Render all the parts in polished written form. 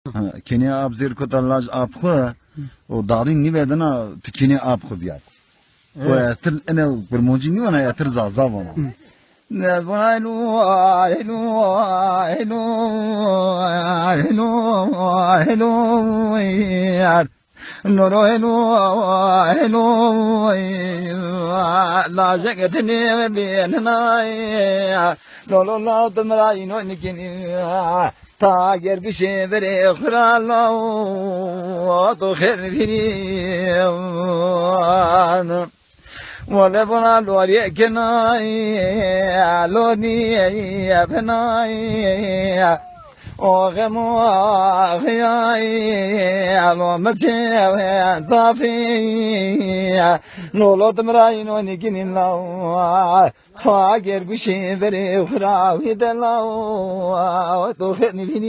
Kini ab zir ko talaj ab kho o dadin ni vedana kini ab kho biat o atir ene bermonji ni wana atir zaza wana nes bana elu elu elu elu elu yar noro elu elu la jagatni be na lolo la tumra ino nikini ta gergişe vere krallo to khervin wale bana lori kenai loni apnai o gemo ayai alo mache zafi no lo tumrai no nikinin law ta gergişe vere kravit law to khervin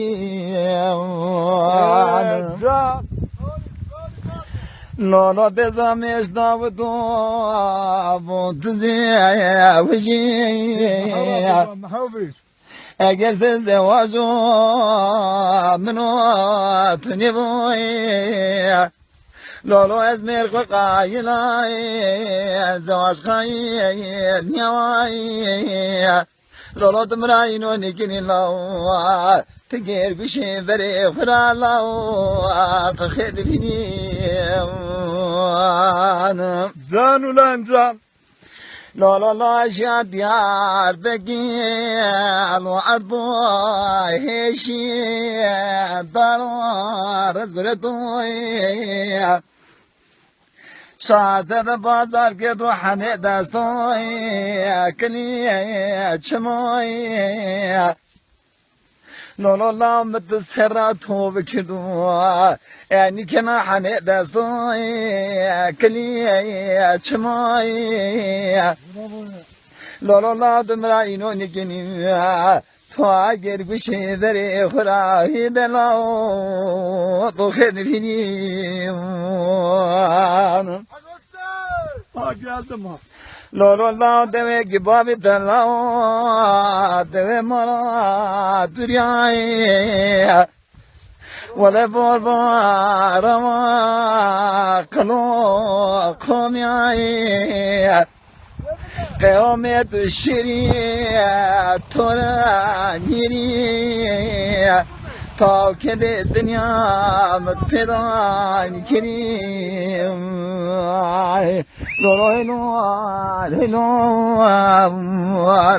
no no dezamesh davdo avontuze avji eğer zevajo mno tunivoy lolo ezmer qayla zavaj qay nyaway lolo tumraino nikinin law تجير بشي بري خرالا وخير فيني Can ulan can. لا لا لا شاد ديار بقي الوعد هيشي دار رزقتوي شاد بازار كدو حني دستوي كني شموي لولو لا متسهرات هو بكدو يعني كنا حني دستوي كلي شموي لولو لا دمراينو نكني تواجر بشي ذري خراهي دلاو طخن فيني Geldim ha. lolo la deve gibabi dalaw deve mara duryai wala borba rama kalo khomyai qiyamet shiri tora niri ta kede dünya mutfedan kirim lolo elo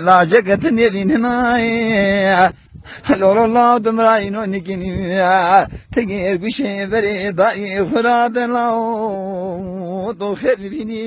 la jagatni dinai lolo la dumraino nikini tegir bişe vere dai khuradan law to khervini